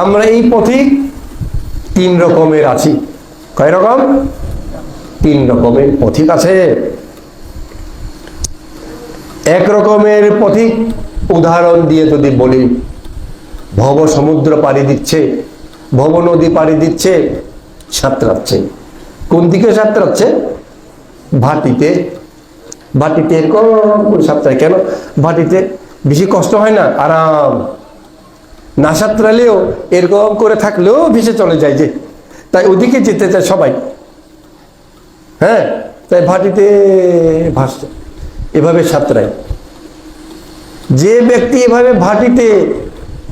আমরা এই পথিক 3 রকমের আছি। কয় রকম? 3 রকমের পথিক আছে। এক রকমের পথিক উদাহরণ দিয়ে যদি বলি, ভব সমুদ্র পাড়ি দিচ্ছে, ভব নদী পাড়ি দিচ্ছে, সাঁতরাচ্ছে। কোন দিকে সাঁতরাচ্ছে? ভাটিতে। ভাটিতে এরকম করে সাঁতরায়। কেন? ভাটিতে বেশি কষ্ট হয় না, আরাম। না সাঁতরালেও এরকম করে থাকলেও ভেসে চলে যায়, যে তাই ওদিকে যেতে চায় সবাই। হ্যাঁ, তাই ভাটিতে ভাসছে, এভাবে সাঁতরায়। যে ব্যক্তি এভাবে ভাটিতে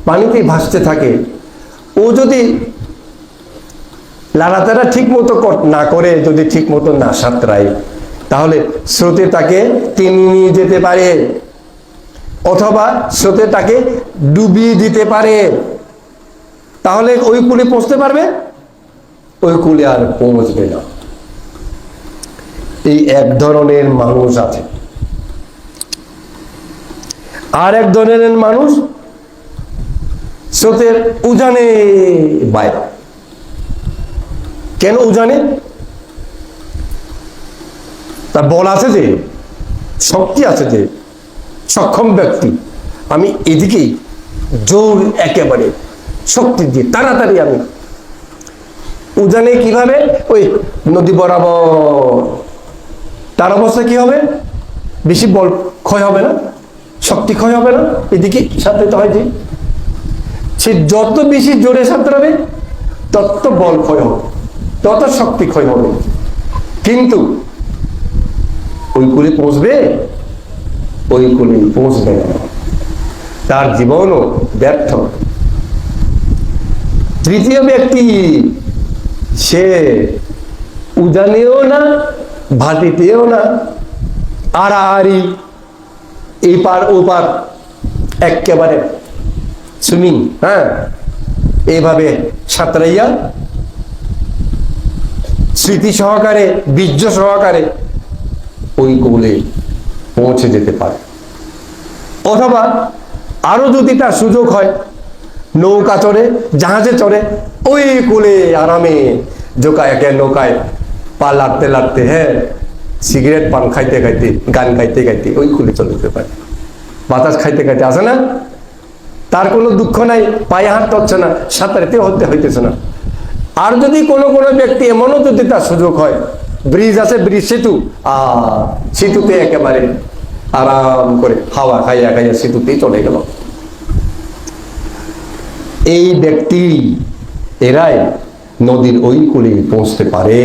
পানিতে ভাসতে থাকে, ও যদি লাড়াতাড়া ঠিক মতো না করে, যদি ঠিক মতো না সাঁতরায়, তাহলে স্রোতে তাকে টেনে নিয়ে যেতে পারে, অথবা স্রোতে তাকে ডুবিয়ে দিতে পারে। তাহলে ওই কূলে পৌঁছতে পারবে? ওই কূলে আর পৌঁছবে না। এই এক ধরনের মানুষ আছে। আর এক ধরনের মানুষ স্রোতের উজানে বাইরে। কেন উজানে? তার বল আছে, যে শক্তি আছে, যে সক্ষম ব্যক্তি, আমি এদিকেই জোর একেবারে শক্তি দিয়ে তাড়াতাড়ি আমি উজানে। কিভাবে? ওই নদী বরাবর। তার অবস্থা কি হবে? বেশি বল ক্ষয় হবে না, শক্তি ক্ষয় হবে না। এদিকে সাঁতরাতে হয়, যে সে যত বেশি জোরে সাঁতরাবে তত বল ক্ষয় হবে, তত শক্তি ক্ষয় হবে। কিন্তু ওই কূলে পৌঁছবে? ওই কূলে পৌঁছবে না, তার জীবনও ব্যর্থ। তৃতীয় ব্যক্তি, সে উজানেও না, ভাটিতেও না, আড়াআড়ি এই পার ও পার একেবারে সুইমিং। হ্যাঁ, এইভাবে সাঁতরাইয়া স্মৃতি সহকারে, বীর্য সহকারে ওই কূলে পৌঁছে যেতে পারে। অথবা আরো যদি তার সুযোগ হয়, নৌকা চড়ে, জাহাজে চড়ে ওই কূলে আরামে জোকায় একে নৌকায় পা লাড়তে লাড়তে, হ্যাঁ, সিগারেট পান খাইতে খাইতে, গান গাইতে গাইতে ওই কূলে চলে যেতে পারে। বাতাস খাইতে খাইতে আসে না, তার কোনো দুঃখ নাই, পায়ে হাঁটতে হচ্ছে না, সাঁতারিতে হইতেছে না। আর যদি কোনো ব্যক্তি এমনও যদি তার সুযোগ হয়, ব্রিজ আছে, ব্রিজ, সেতু, সেতুতে একেবারে আরাম করে হাওয়া খাইয়া খাইয়া সেতুতেই চলে গেল। এই ব্যক্তি, এরাই নদীর ওই কূলে পৌঁছতে পারে।